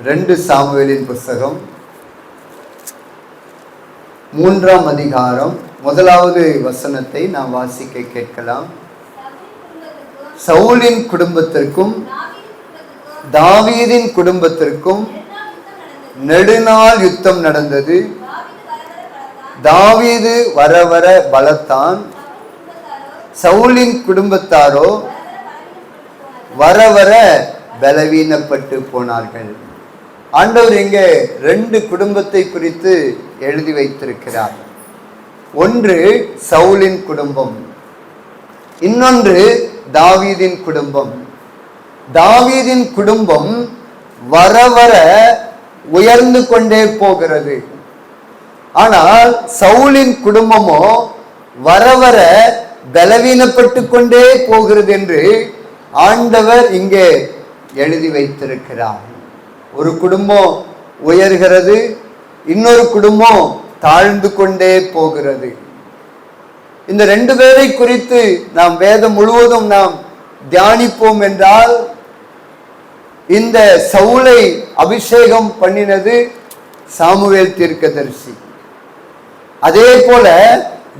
2 சாமுவேலின் புஸ்தகம் 3ஆம் அதிகாரம் 1வது வசனத்தை நாம் வாசிக்க கேட்கலாம். சவுலின் குடும்பத்திற்கும் தாவீதின் குடும்பத்திற்கும் நெடுநாள் யுத்தம் நடந்தது. தாவீது வர வர பலத்தான், சவுலின் குடும்பத்தாரோ வர வர பலவீனப்பட்டு போனார்கள். ஆண்டவர் இங்கே 2 குடும்பத்தை குறித்து எழுதி வைத்திருக்கிறார். ஒன்று சவுலின் குடும்பம், இன்னொன்று தாவீதின் குடும்பம். தாவீதின் குடும்பம் வர வர உயர்ந்து கொண்டே போகிறது. ஆனால் சவுலின் குடும்பமோ வர வர பலவீனப்பட்டு கொண்டே போகிறது என்று ஆண்டவர் இங்கே எழுதி வைத்திருக்கிறார். ஒரு குடும்பம் உயர்கிறது, இன்னொரு குடும்பம் தாழ்ந்து கொண்டே போகிறது. இந்த 2 பேரை குறித்து நாம் வேதம் முழுவதும் நாம் தியானிப்போம் என்றால், இந்த சவுலை அபிஷேகம் பண்ணினது சாமுவேல் தீர்க்கதரிசி. அதே போல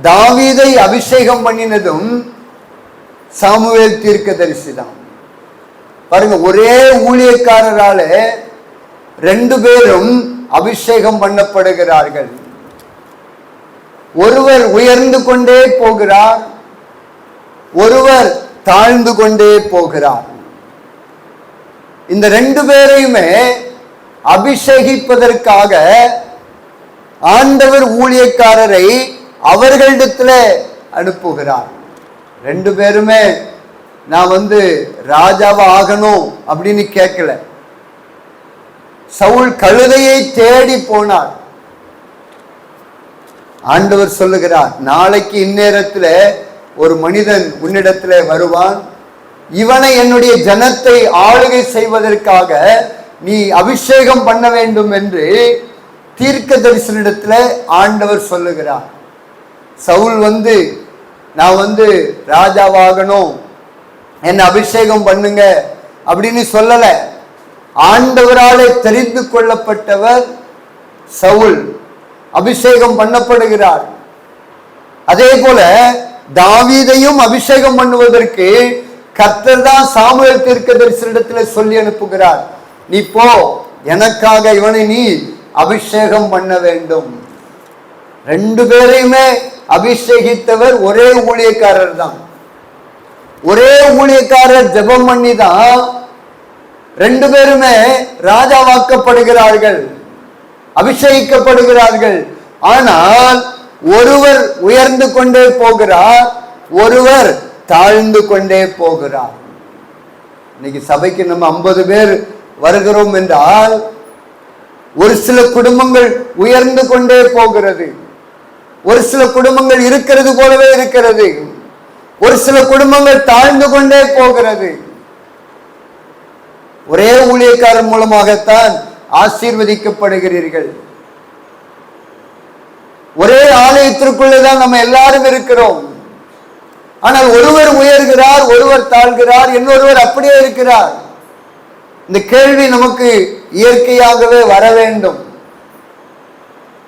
தாவீதை அபிஷேகம் பண்ணினதும் சாமுவேல் தீர்க்கதரிசி தான். பாருங்க, ஒரே ஊழியக்காரரால 2 பேரும் அபிஷேகம் பண்ணப்படுகிறார்கள். ஒருவர் உயர்ந்து கொண்டே போகிறார், ஒருவர் தாழ்ந்து கொண்டே போகிறார். இந்த 2 பேரையுமே அபிஷேகிப்பதற்காக ஆண்டவர் ஊழியக்காரரை அவர்களிடத்தில் அனுப்புகிறார். 2 பேருமே நான் ராஜாவா ஆகணும் அப்படின்னு கேட்கல. சவுல் கழுதையை தேடி போனார். ஆண்டவர் சொல்லுகிறார், நாளைக்கு இந்நேரத்தில் ஒரு மனிதன் உன்னிடத்தில் வருவான், இவனை என்னுடைய ஜனத்தை ஆளுகை செய்வதற்காக நீ அபிஷேகம் பண்ண வேண்டும் என்று தீர்க்கதரிசனிடத்தில் ஆண்டவர் சொல்லுகிறார். சவுல் நான் ராஜாவாகணும், என்ன அபிஷேகம் பண்ணுங்க அப்படின்னு சொல்லல. ஆண்டவராலே தெரிந்து கொள்ளப்பட்டவர் சவுல் அபிஷேகம் பண்ணப்படுகிறார். அதே போல தாவீதையும் அபிஷேகம் பண்ணுவதற்கு கர்த்தர் தான் சாமுவேல் தீர்க்கதரிசனிடத்தில் சொல்லி அனுப்புகிறார். நீ போ, எனக்காக இவனை நீ அபிஷேகம் பண்ண வேண்டும். 2 பேரையுமே அபிஷேகித்தவர் ஒரே ஊழியக்காரர் தான். ஒரே ஊழியக்காரர் ஜெபம் பண்ணி தான் 2 பேருமே ராஜாவாக்கப்படுகிறார்கள், அபிஷேகிக்கப்படுகிறார்கள். ஆனால் ஒருவர் உயர்ந்து கொண்டே போகிறார், ஒருவர் தாழ்ந்து கொண்டே போகிறார். இன்னைக்கு சபைக்கு நம்ம 50 பேர் வருகிறோம் என்றால் ஒரு சில குடும்பங்கள் உயர்ந்து கொண்டே போகிறது, ஒரு சில குடும்பங்கள் இருக்கிறது போலவே இருக்கிறது, ஒரு சில குடும்பங்கள் தாழ்ந்து கொண்டே போகிறது. ஒரே ஊழியக்காரர் மூலமாகத்தான் ஆசீர்வதிக்கப்படுகிறீர்கள். ஒரே ஆலயத்திற்குள்ளேதான் நம்ம எல்லாரும் இருக்கிறோம். ஆனால் ஒருவர் உயர்கிறார், ஒருவர் தாழ்கிறார், இன்னொருவர் அப்படியே இருக்கிறார். இந்த கேள்வி நமக்கு இயற்கையாகவே வர வேண்டும்.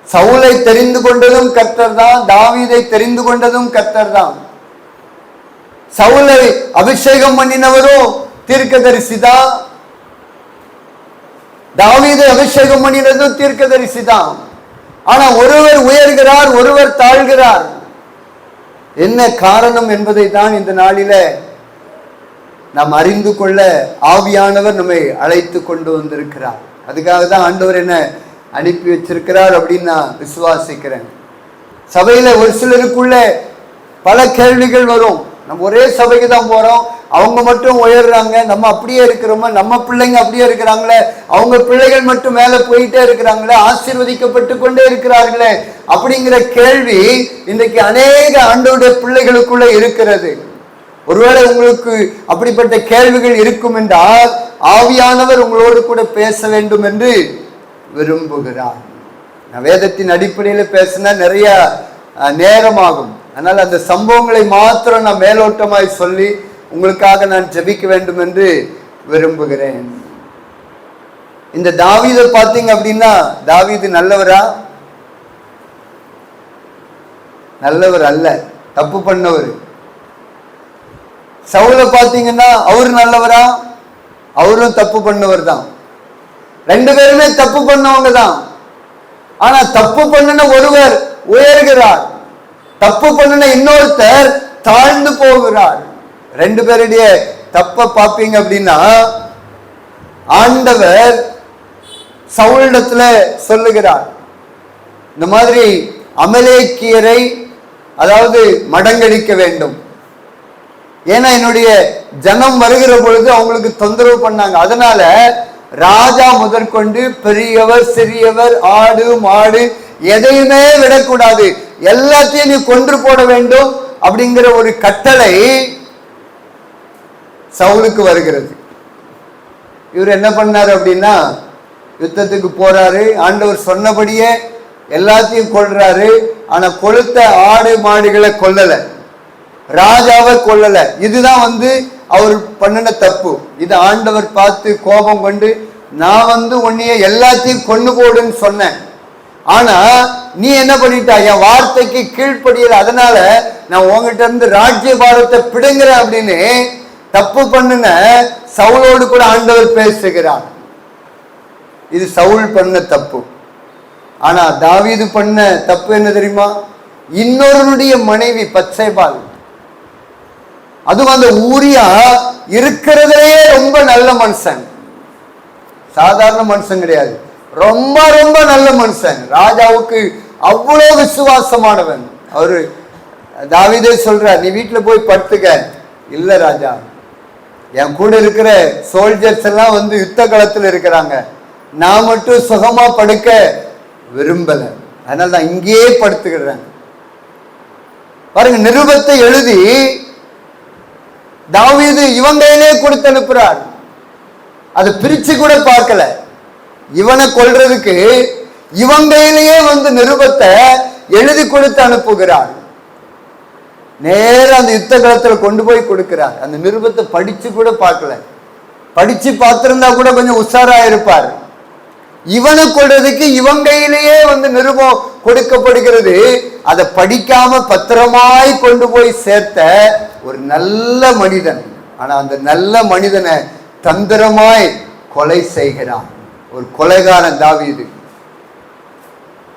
சவுலை தெரிந்து கொண்டதும் கர்த்தர் தான், தாவீதை தெரிந்து கொண்டதும் கர்த்தர் தான். சவுலை அபிஷேகம் பண்ணினவரும் தீர்க்கதரிசி தான், தாவீதை அபிஷேகம் பண்ணினதும் தீர்க்கதரிசி தான். ஆனா ஒருவர் உயர்கிறார், ஒருவர் தாழ்கிறார். என்ன காரணம் என்பதை தான் இந்த நாளில நாம் அறிந்து கொள்ள ஆவியானவர் நம்மை அழைத்து கொண்டு வந்திருக்கிறார். அதுக்காக தான் ஆண்டவர் என்ன அனுப்பி வச்சிருக்கிறார் அப்படின்னு நான் விசுவாசிக்கிறேன். சபையில ஒரு சிலருக்குள்ள பல கேள்விகள் வரும். நம்ம ஒரே சபைக்கு தான் போறோம், அவங்க மட்டும் உயர்றாங்க, நம்ம அப்படியே இருக்கிறோமா, நம்ம பிள்ளைங்க அப்படியே இருக்கிறாங்களே, அவங்க பிள்ளைகள் மட்டும் மேல போயிட்டே இருக்கிறாங்களே, ஆசீர்வதிக்கப்பட்டு கொண்டே இருக்கிறார்களே அப்படிங்கிற கேள்வி இன்றைக்கு அநேக ஆண்டவருடைய பிள்ளைகளுக்குள்ள இருக்கிறது. ஒருவேளை உங்களுக்கு அப்படிப்பட்ட கேள்விகள் இருக்கும் என்றால் ஆவியானவர் உங்களோடு கூட பேச வேண்டும் என்று விரும்புகிறார். நான் வேதத்தின் அடிப்படையில் பேசினா நிறைய நேரமாகும். அதனால் அந்த சம்பவங்களை மாத்திரம் நான் மேலோட்டமாய் சொல்லி உங்களுக்காக நான் ஜெபிக்க வேண்டும் என்று விரும்புகிறேன். இந்த தாவீதை பார்த்தீங்க அப்படின்னா, தாவீது நல்லவரா? நல்லவர் அல்ல, தப்பு பண்ணவர். சவுலை பார்த்தீங்கன்னா அவரு நல்லவரா? அவரும் தப்பு பண்ணவர் தான். ரெண்டு பேருமே தப்பு பண்ணவங்க தான். ஆனா தப்பு பண்ணின ஒருவர் உயர்கிறார், தப்பு பண்ணின இன்னொருத்தர் தாழ்ந்து போகிறார். ரெண்டு பேருடைய தப்ப பார்ப்பீங்க அப்படின்னா, ஆண்டவர் சவுலிடத்துல சொல்லுகிறார், இந்த மாதிரி அமலேக்கியரை அதாவது மடங்கடிக்க வேண்டும். ஏன்னா என்னுடைய ஜனம் வருகிற பொழுது அவங்களுக்கு தொந்தரவு பண்ணாங்க. அதனால ராஜா முதற்கொண்டு பெரியவர் சிறியவர் ஆடு மாடு எதையுமே விடக்கூடாது, எல்லாத்தையும் நீ கொன்று போட வேண்டும் அப்படிங்கிற ஒரு கட்டளை சவுலுக்கு வருகிறது. இவர் என்ன பண்ணாரு அப்படின்னா, யுத்தத்துக்கு போறாரு, ஆண்டவர் சொன்னபடியே எல்லாத்தையும் கொல்றாரு. ஆனா கொளுத்த ஆடு மாடுகளை கொல்லல, ராஜாவை கொல்லல. இதுதான் அவர் பண்ணின தப்பு. இது ஆண்டவர் பார்த்து கோபம் கொண்டு, நான் உன்னைய எல்லாத்தையும் கொண்டு போடுன்னு சொன்னேன், ஆனா நீ என்ன பண்ணிட்ட, என் வார்த்தைக்கு கீழ்ப்படியல, அதனால நான் உங்ககிட்ட இருந்து ராஜ்ய பாரத்தை பிடுங்குறேன் அப்படின்னு தப்பு பண்ணுன சவுலோடு கூட ஆண்டவர் பேசுகிறார். இது சவுல் பண்ண தப்பு. ஆனா தாவீது பண்ண தப்பு என்ன தெரியுமா? இன்னொருடைய மனைவி பத்சேபாள், அதுவும் அந்த ஊரியா இருக்கிறதே ரொம்ப நல்ல மனுஷன், சாதாரண மனுஷன் கிடையாது, ரொம்ப ரொம்ப நல்ல மனுஷன், ராஜாவுக்கு அவ்வளவு விசுவாசமானவன். அவரு தாவீதே சொல்றார், நீ வீட்டுல போய் படுத்துக்க. இல்ல ராஜா, என் கூட இருக்கிற சோல்ஜர்ஸ் எல்லாம் யுத்த களத்தில் இருக்கிறாங்க, நான் மட்டும் சுகமா படுக்க விரும்பல, அதனால நான் இங்கேயே படுத்துக்கிறேன். பாருங்க, நிருபத்தை எழுதி தாவீது இவன் கையிலே கொடுத்து அனுப்புறார். அதை பிரிச்சு கூட பார்க்கல. இவனை கொல்றதுக்கு இவன் கையிலேயே நிருபத்தை எழுதி கொடுத்து அனுப்புகிறார். நேர அந்த யுத்த களத்தில் கொண்டு போய் கொடுக்கிறார். அந்த நிருபத்தை படிச்சு கூட பார்க்கல. படிச்சு பார்த்திருந்தா கூட கொஞ்சம் உஷாரா இருப்பார். இவனை கொள்றதுக்கு இவன் கையிலேயே நிருபம் கொடுக்கப்படுகிறது. அதை படிக்காம பத்திரமாய் கொண்டு போய் சேர்த்த ஒரு நல்ல மனிதன். ஆனா அந்த நல்ல மனிதனை தந்திரமாய் கொலை செய்கிறான் ஒரு கொலைகாரன் தாவீது.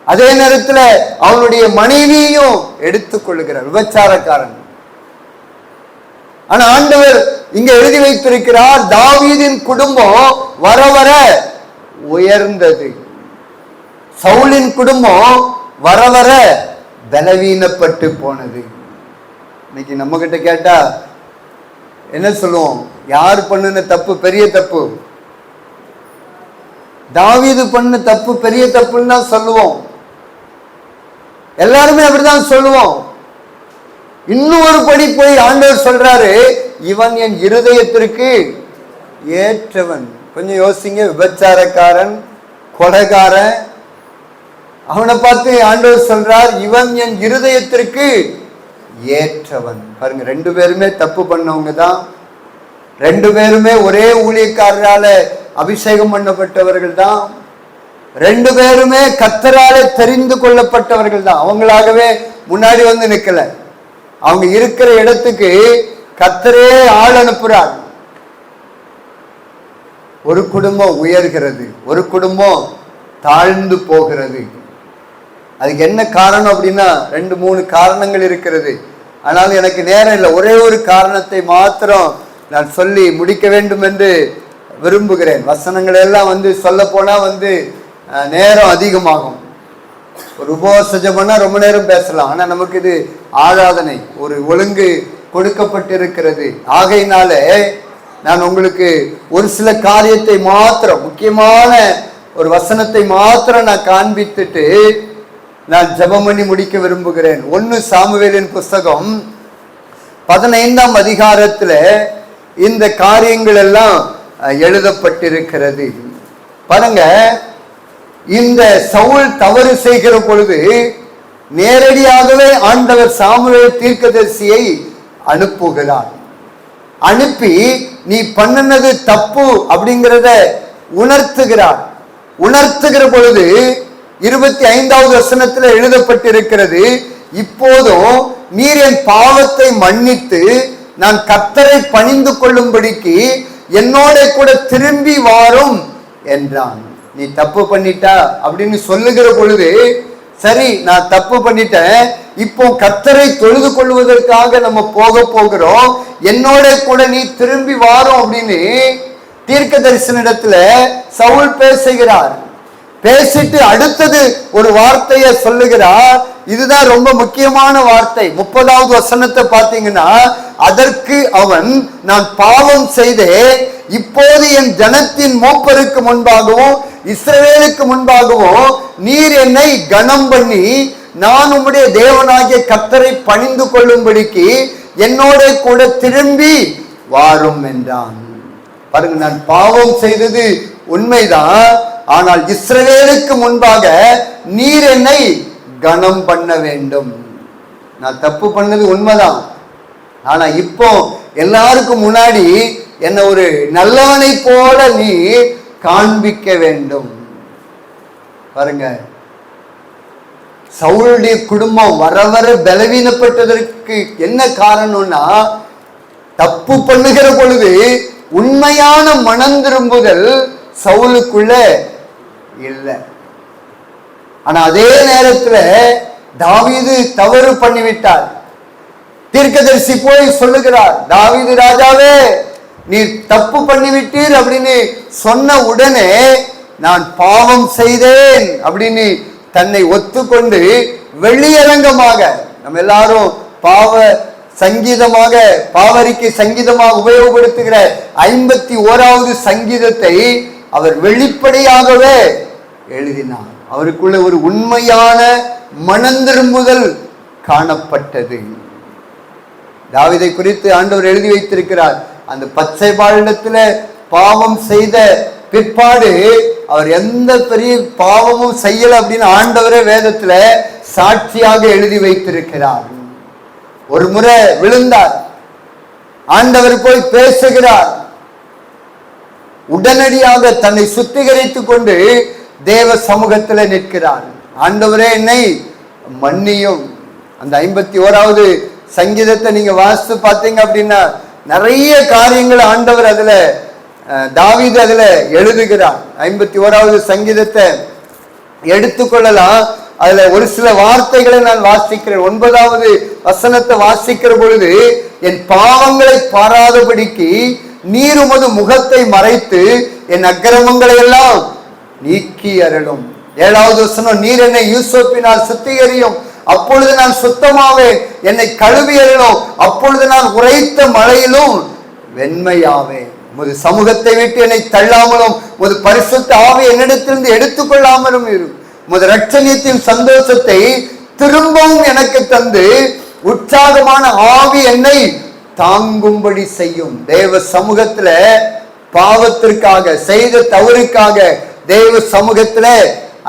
அதே நேரத்தில் அவனுடைய மனைவியையும் எடுத்துக் கொள்ளுகிறார், விபச்சாரக்காரன். ஆனா ஆண்டவர் இங்க எழுதி வைத்திருக்கிறார், தாவீதின் குடும்பம் வர வர உயர்ந்தது, சவுலின் குடும்பம் வர வர பலவீனப்பட்டு போனது. இன்னைக்கு நம்ம கிட்ட கேட்டா என்ன சொல்லுவோம்? யார் பண்ணின தப்பு பெரிய தப்பு? தாவீது பண்ண தப்பு பெரிய தப்புன்னு தான் சொல்லுவோம். எல்லாருமே அப்படிதான் சொல்லுவோம். இன்னும் ஒரு படி போய் ஆண்டவர் சொல்றாரு, இவன் என் இருதயத்திற்கு ஏற்றவன். கொஞ்சம் யோசிங்க, விபச்சாரக்காரன், கொலைகாரன், அவனை பார்த்து ஆண்டவர் சொல்றார், இவன் என் இருதயத்திற்கு ஏற்றவன். பாருங்க, ரெண்டு பேருமே தப்பு பண்ணவங்க தான். ரெண்டு பேருமே ஒரே ஊழியக்காரரால அபிஷேகம் பண்ணப்பட்டவர்கள் தான். ரெண்டு பேருமே கர்த்தரால தெரிந்து கொள்ளப்பட்டவர்கள் தான். அவங்களாகவே முன்னாடி நிக்கல. அவங்க இருக்கிற இடத்துக்கு கர்த்தரே ஆள் அனுப்புறார். ஒரு குடும்பம் உயர்கிறது, ஒரு குடும்பம் தாழ்ந்து போகிறது. அதுக்கு என்ன காரணம் அப்படின்னா, 2-3 காரணங்கள் இருக்கிறது. ஆனால் எனக்கு நேரம் இல்லை. ஒரே ஒரு காரணத்தை மாத்திரம் நான் சொல்லி முடிக்க வேண்டும் என்று விரும்புகிறேன். வசனங்கள் எல்லாம் சொல்ல போனா நேரம் அதிகமாகும். ஒரு உபவாச ஜெபம்னா ரொம்ப நேரம் பேசலாம். ஆனா நமக்கு இது ஆராதனை, ஒரு ஒழுங்கு கொடுக்கப்பட்டிருக்கிறது. ஆகையினால நான் உங்களுக்கு ஒரு சில காரியத்தை மாத்திரம், முக்கியமான ஒரு வசனத்தை மாத்திரம் நான் காண்பித்துட்டு நான் ஜெபம் பண்ணி முடிக்க விரும்புகிறேன். 1 சாமுவேலின் புஸ்தகம் 15ஆம் அதிகாரத்துல இந்த காரியங்கள் எல்லாம் எழுதப்பட்டிருக்கிறது. பாருங்க, இந்த சவுல் தவறு செய்கிற பொழுது நேரடியாகவே ஆண்டவர் சாமுவேல் தீர்க்கதரிசியை அனுப்புகிறார். அனுப்பி, நீ பண்ணினது தப்பு அப்படிங்கிறத உணர்த்துகிற பொழுது 25வது வசனத்தில் எழுதப்பட்டிருக்கிறது, இப்போதும் நீர் என் பாவத்தை மன்னித்து நான் கர்த்தரை பணிந்து கொள்ளும்படிக்கு என்னோட கூட திரும்பி வாரும் என்றான். நீ தப்பு பண்ணிட்டா அப்படின்னு சொல்லுகிற பொழுது, சரி நான் தப்பு பண்ணிட்டேன், இப்போ கர்த்தரை தொழுது கொள்வதற்காக நம்ம போகிறோம், என்னோட கூட நீ திரும்பி வாரும் அப்படின்னு தீர்க்க தரிசனத்துல சவுல் பேசுகிறார். பேசிட்டு அடுத்தது ஒரு வார்த்தையை சொல்லுகிறார். இதுதான் ரொம்ப முக்கியமான வார்த்தை. 30வது வசனத்தை பார்த்தீங்கன்னா, அதற்கு அவன், நான் பாவம் செய்தேன், இப்போது என் ஜனத்தின் மூப்பருக்கு முன்பாகவும் இஸ்ரவேலுக்கு முன்பாகவும் நீர் என்னை கனம் பண்ணி நான் உம்முடைய தேவனாகிய கர்த்தரை பணிந்து கொள்ளும்படிக்கு என்னோட கூட திரும்பி வாரும் என்றான். பாருங்க, நான் பாவம் செய்தது உண்மைதான், ஆனால் இஸ்ரவேலுக்கு முன்பாக நீர் என்னை கனம் பண்ண வேண்டும். நான் தப்பு பண்ணது உண்மைதான், ஆனா இப்போ எல்லாருக்கும் முன்னாடி என்ன ஒரு நல்லவனை போல நீ காண்பிக்க வேண்டும். பாருங்க, சவுளுடைய குடும்பம் வர வர பலவீனப்பட்டதற்கு என்ன காரணம்னா, தப்பு பண்ணுகிற பொழுது உண்மையான மனம் திரும்புதல் சவுலுக்குள்ள இல்லை. ஆனா அதே நேரத்துல தாவீது தவறு பண்ணிவிட்டார். தீர்க்கதரிசி போய் சொல்லுகிறார், தாவீது ராஜாவே நீர் தப்பு பண்ணிவிட்டீர் அப்படின்னு சொன்ன உடனே நான் பாவம் செய்தேன் அப்படின்னு தன்னை ஒத்துக்கொண்டு வெளியரங்கமாக, நம்ம எல்லாரும் பாவரிக்கை சங்கீதமாக உபயோகப்படுத்துகிற 51வது சங்கீதத்தை அவர் வெளிப்படையாகவே எழுதினார். அவருக்குள்ள ஒரு உண்மையான மனந்திரும்புதல் காணப்பட்டது. தாவீதை குறித்து ஆண்டவர் எழுதி வைத்திருக்கிறார், அந்த பச்சை பாலிடத்துல பாவம் செய்த பிற்பாடு அவர் எந்த பெரிய பாவமும் செய்யல அப்படின்னு ஆண்டவரே வேதத்துல சாட்சியாக எழுதி வைத்திருக்கிறார். ஒரு முறை விழுந்தார், ஆண்டவர் போய் பேசுகிறார், உடனடியாக தன்னை சுத்திகரித்துக் கொண்டு தேவ சமூகத்தில் நிற்கிறார். ஆண்டவரே என்னை மன்னியும். அந்த 51வது சங்கீதத்தை நீங்க வாசித்து பார்த்தீங்க அப்படின்னா நிறைய காரியங்கள் ஆண்டவர் அதுல தாவீது அதுல எழுதுகிறார். 51வது சங்கீதத்தை எடுத்துக்கொள்ளலாம். அதுல ஒரு சில வார்த்தைகளை நான் வாசிக்கிறேன். 9வது வசனத்தை வாசிக்கிற பொழுது, என் பாவங்களை பாராதபடிக்கு நீர் உமது முகத்தை மறைத்து என் அக்கிரமங்களை எல்லாம் நீக்கி அருளும். 7வது வசனம், நீர் என்னை யூசோப்பினால் சுத்திகரியும், அப்பொழுது நான் சுத்தமாவேன், என்னை கழுவி அருளும், அப்பொழுது நான் உரைத்த மழையிலும் வெண்மையாவேன். உமது சமூகத்தை விட்டு என்னை தள்ளாமலும் உமது பரிசுத்த ஆவி என்னிடத்திலிருந்து எடுத்துக்கொள்ளாமலும் இருக்கும். உமது இரட்சணியத்தின் சந்தோஷத்தை திரும்பவும் எனக்கு தந்து உற்சாகமான ஆவி என்னை தாங்கும்படி செய்யும். தேவ சமூகத்துல பாவத்திற்காக செய்த தவறுக்காக தேவ சமூகத்துல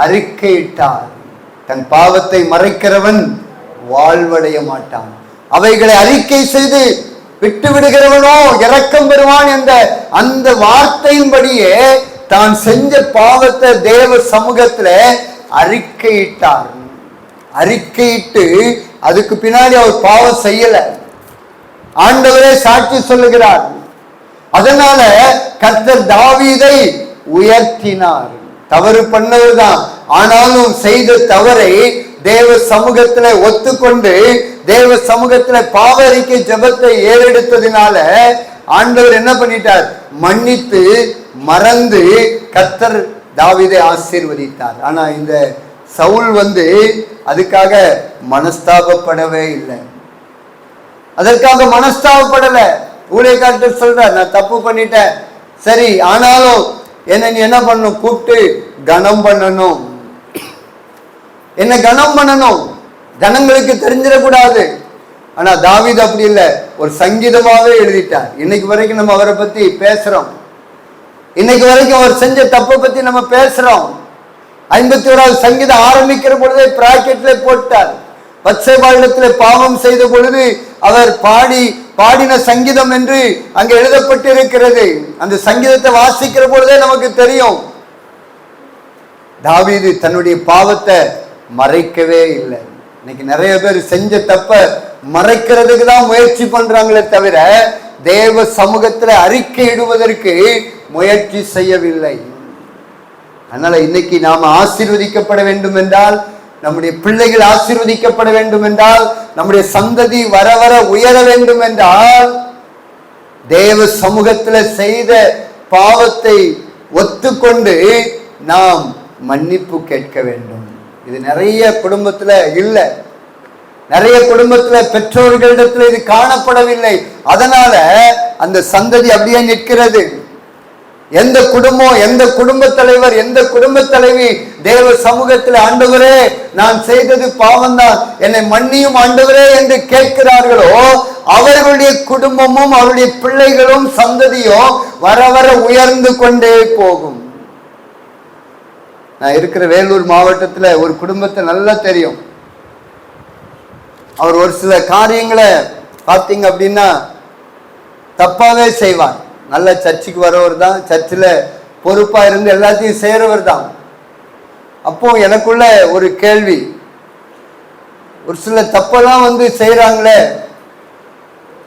அறிக்கையிட்டார். தன் பாவத்தை மறைக்கிறவன் வாழ்வடைய மாட்டான், அவைகளை அறிக்கை செய்து விட்டு விடுகிறவனோ இரக்கம் பெறுவான் என்ற அந்த வார்த்தையின்படியே தான் செஞ்ச பாவத்தை தேவ சமூகத்துல அறிக்கையிட்டார். அறிக்கையிட்டு அதுக்கு பின்னாடி அவர் பாவம் செய்யல, ஆண்டவரே சாட்சி சொல்லுகிறார். அதனால கர்த்தர் தாவீதை உயர்த்தினார். தவறு பண்ணவர் தான், ஆனாலும் செய்த தவறை தேவ சமூகத்துல ஒத்துக்கொண்டு தேவ சமூகத்துல பாவ அறிக்கை ஜெபத்தை ஏறெடுத்ததினால ஆண்டவர் என்ன பண்ணிட்டார், மன்னித்து மறந்து கர்த்தர் தாவீதை ஆசீர்வதித்தார். ஆனா இந்த சவுல் அதுக்காக மனஸ்தாபப்படவே இல்லை. அதற்காக மனஸ்தாபப்படல. ஊழியக்காரர் சொல்றார், நான் தப்பு பண்ணிட்டேன், சரி, ஆனாலும் என்ன நீ என்ன பண்ணணும், கூப்பிட்டு கனம் பண்ணணும், என்ன கனம் பண்ணணும், ஜனங்களுக்கு தெரிஞ்சிடக்கூடாது. ஆனா தாவீது அப்படி இல்லை, ஒரு சங்கீதமாவே எழுதிட்டார். இன்னைக்கு வரைக்கும் நம்ம அவரை பத்தி பேசுறோம், இன்னைக்கு வரைக்கும் அவர் செஞ்ச தப்பை பத்தி நம்ம பேசுறோம். 51வது சங்கீதம் ஆரம்பிக்கிற பொழுதே பிராக்கெட்ல போட்டார். பச்சை பாலிடத்துல பாவம் செய்த பொழுது அவர் பாடின சங்கீதம் என்று அங்கே எழுதப்பட்டிருக்கிறது. அந்த சங்கீதத்தை வாசிக்கிற பொழுதே நமக்கு தெரியும், தாவீது தன்னுடைய பாவத்தை மறைக்கவே இல்லை. இன்னைக்கு நிறைய பேர் செஞ்ச தப்ப மறைக்கிறதுக்கு தான் முயற்சி பண்றாங்களே தவிர தேவ சமூகத்துல அறிக்கை இடுவதற்கு முயற்சி செய்யவில்லை. அதனால இன்னைக்கு நாம ஆசீர்வதிக்கப்பட வேண்டும் என்றால், நம்முடைய பிள்ளைகள் ஆசீர்வதிக்கப்பட வேண்டும் என்றால், நம்முடைய சந்ததி வர வர உயர வேண்டும் என்றால், தேவ சமூகத்துல செய்த பாவத்தை ஒத்துக்கொண்டு நாம் மன்னிப்பு கேட்க வேண்டும். இது நிறைய குடும்பத்துல இல்லை, நிறைய குடும்பத்துல பெற்றோர்களிடத்துல இது காணப்படவில்லை. அதனால அந்த சந்ததி அப்படியே நிற்கிறது. எந்த குடும்பம், எந்த குடும்ப தலைவர், எந்த குடும்ப தலைவி தேவ சமூகத்தில் ஆண்டவரே நான் செய்தது பாவம்தான், என்னை மன்னியும் ஆண்டவரே என்று கேட்கிறார்களோ, அவர்களுடைய குடும்பமும் அவருடைய பிள்ளைகளும் சந்ததியும் வர வர உயர்ந்து கொண்டே போகும். நான் இருக்கிற வேலூர் மாவட்டத்துல ஒரு குடும்பத்தை நல்லா தெரியும். அவர் ஒரு சில காரியங்களை பார்த்தீங்க அப்படின்னா தப்பாவே செய்வார். நல்ல சர்ச்சுக்கு வரவர் தான், சர்ச்சில் பொறுப்பா இருந்து எல்லாத்தையும் செய்யறவர் தான். அப்போ எனக்குள்ள ஒரு கேள்வி, ஒரு சில தப்பெல்லாம் செய்யறாங்களே,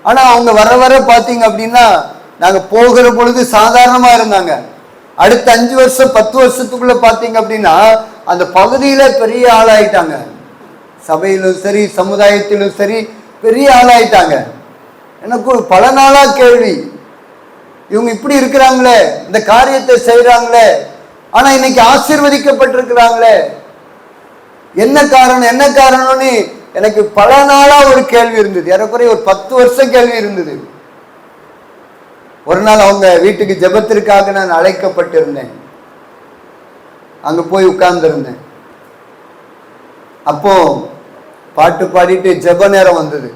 ஆனா அவங்க வர வர பார்த்தீங்க அப்படின்னா நாங்க போகிற பொழுது சாதாரணமா இருந்தாங்க. அடுத்த 5 வருஷம் 10 வருஷத்துக்குள்ள பார்த்தீங்க அப்படின்னா அந்த பகுதியில பெரிய ஆளாயிட்டாங்க. சபையிலும் சரி சமுதாயத்திலும் சரி பெரிய ஆளாயிட்டாங்க. எனக்கு பல நாளா கேள்வி, இவங்க இப்படி இருக்கிறாங்களே, இந்த காரியத்தை செய்யறாங்களே, ஆனா இன்னைக்கு ஆசீர்வதிக்கப்பட்டிருக்கிறாங்களே, என்ன காரணம் என்ன காரணம்னு எனக்கு பல நாளா ஒரு கேள்வி இருந்தது. ஏறக்குறைய ஒரு 10 வருஷம் கேள்வி இருந்தது. ஒரு நாள் அவங்க வீட்டுக்கு ஜெபத்திற்காக நான் அழைக்கப்பட்டிருந்தேன். அங்க போய் உட்கார்ந்துருந்தேன். அப்போ பாட்டு பாடிட்டு ஜெப நேரம் வந்தது.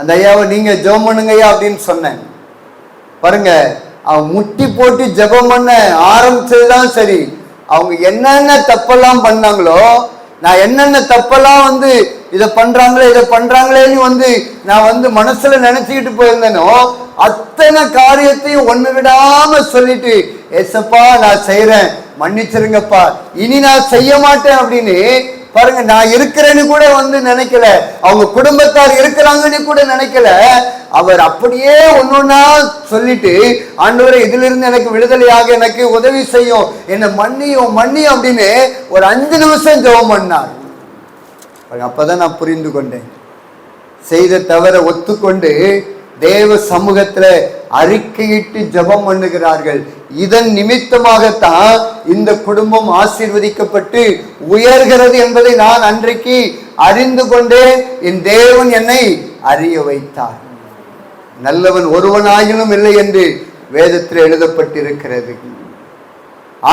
அந்த ஐயாவை நீங்க ஜெபம் பண்ணுங்கய்யா அப்படின்னு சொன்னேன். பாருங்க, அவன் முட்டி போட்டு ஜெபம் பண்ண ஆரம்பிச்சதுதான் சரி. அவங்க என்னென்ன தப்பெல்லாம் பண்ணாங்களோ, நான் என்னென்ன தப்பெல்லாம் இதை பண்றாங்களே இதை பண்றாங்களேன்னு நான் மனசுல நினைச்சுக்கிட்டு போயிருந்தேனோ அத்தனை காரியத்தையும் ஒண்ணு விடாம சொல்லிட்டு, ஏசப்பா நான் செய்யறேன், மன்னிச்சிருங்கப்பா, இனி நான் செய்ய மாட்டேன் அப்படின்னு பாருங்க. நான் இருக்கிறேன்னு கூட நினைக்கல, அவங்க குடும்பத்தார் இருக்கிறாங்கன்னு கூட நினைக்கல. அவர் அப்படியே ஒன்னொன்னா சொல்லிட்டு, ஆண்டவரே இதிலிருந்து எனக்கு விடுதலையாக எனக்கு உதவி செய்யும், என்னை மன்னியும் மன்னியும் அப்படின்னு ஒரு 5 நிமிஷம் ஜெபம் பண்ணார். அப்பதான் நான் புரிந்து கொண்டேன், செய்த தவற ஒத்துக்கொண்டு தேவ சமூகத்துல அறிக்கையிட்டு ஜெபம் பண்ணுகிறார்கள். இதன் நிமித்தமாகத்தான் இந்த குடும்பம் ஆசீர்வதிக்கப்பட்டு உயர்கிறது என்பதை நான் அன்றைக்கு அறிந்து கொண்டேன். என் தேவன் என்னை அறிய வைத்தார். நல்லவன் ஒருவனாயினும் இல்லை என்று வேதத்தில் எழுதப்பட்டிருக்கிறது.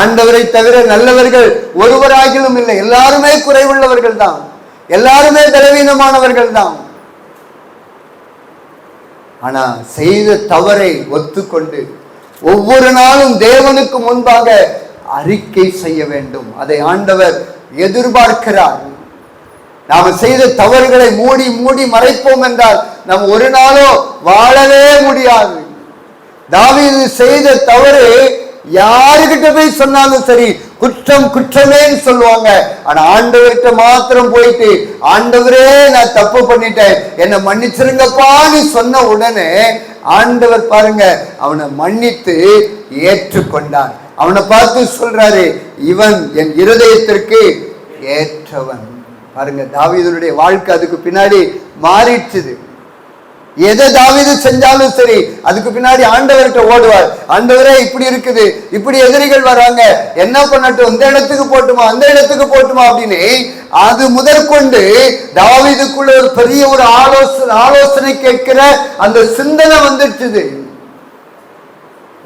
ஆண்டவரை தவிர நல்லவர்கள் ஒருவராகிலும் இல்லை. எல்லாருமே குறைவுள்ளவர்கள் தான், எல்லாருமே பலவீனமானவர்கள் தான். ஆனா செய்த தவறை ஒத்துக்கொண்டு ஒவ்வொரு நாளும் தேவனுக்கு முன்பாக அறிக்கை செய்ய வேண்டும். அதை ஆண்டவர் எதிர்பார்க்கிறார். நாம செய்த தவறுகளை மூடி மூடி மறைப்போம் என்றால் நாம் ஒரு நாளும் வாழவே முடியாது. தாவீது செய்த தவறு யாருக்கிட்ட போய் சொன்னாலும் சரி குற்றம் குற்றமேன்னு சொல்லுவாங்க. ஆனா ஆண்டவர்கிட்ட மாத்திரம் போயிட்டு, ஆண்டவரே நான் தப்பு பண்ணிட்டேன், என்னை மன்னிச்சிருங்கப்பான்னு சொன்ன உடனே ஆண்டவர் பாருங்க அவனை மன்னித்து ஏற்றுக்கொண்டார். அவனை பார்த்து சொல்றாரு, இவன் என் இருதயத்திற்கு ஏற்றவன். பாருங்க, தாவீதுடைய வாழ்க்கை அதுக்கு பின்னாடி மாறிடுச்சு. எதை தாவீது செஞ்சாலும் சரி அதுக்கு பின்னாடி ஆண்டவர்கிட்ட ஓடுவார். ஆண்டவரே இப்படி இருக்குது, இப்படி எதிரிகள் வராங்க, என்ன பண்ணட்டும், இந்த இடத்துக்கு போட்டுமா அந்த இடத்துக்கு போட்டுமா அப்படின்னு அது முதற்கொண்டு தாவீதுக்குள்ள ஒரு பெரிய ஒரு ஆலோசனை கேட்கிற அந்த சிந்தனை வந்துடுச்சு.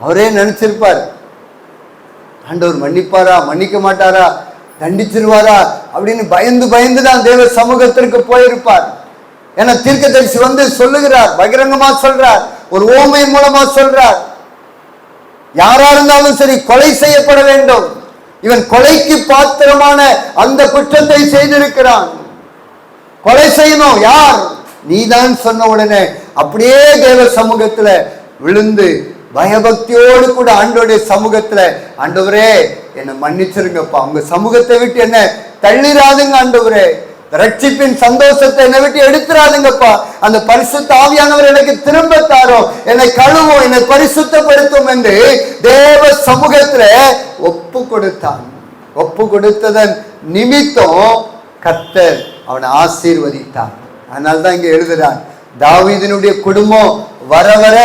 அவரே நினைச்சிருப்பார், ஆண்டவர் மன்னிப்பாரா மன்னிக்க மாட்டாரா, தண்டிச்சிருவாரா அப்படின்னு பயந்து பயந்து தான் தேவ சமூகத்திற்கு போயிருப்பார். ஏன்னா தீர்க்கதரிசி சொல்லுகிறார், பகிரங்கமா சொல்றார், ஒரு ஓமை மூலமா சொல்றார், யாரா இருந்தாலும் சரி கொலை செய்யப்பட வேண்டும், இவன் கொலைக்கு பாத்திரமான அந்த குற்றத்தை செய்திருக்கிறான், கொலை செய்யணும், யார் நீதான் சொன்ன உடனே அப்படியே தேவ சமூகத்துல விழுந்து பயபக்தியோடு கூட ஆண்டவருடைய சமூகத்துல, ஆண்டவரே என்னை மன்னிச்சிருங்கப்பா, உங்க சமூகத்தை விட்டு என்ன தள்ளிராதுங்க ஆண்டவரே, ரட்சிப்பின் சந்தோஷத்தை என்னை விட்டு எடுத்துறாதுங்கப்பா, அந்த பரிசுத்த ஆவியானவர் எனக்கு திரும்ப தாரோ, என்னை கழுவும், என்னை பரிசுத்தப்படுத்தும் என்று தேவ சமூகத்துல ஒப்பு கொடுத்தான். ஒப்பு கொடுத்ததன் நிமித்தம் கர்த்தர் அவனை ஆசீர்வதித்தார். அதனால்தான் இங்க எழுதுறார், தாவீதினுடைய குடும்பம் வர வர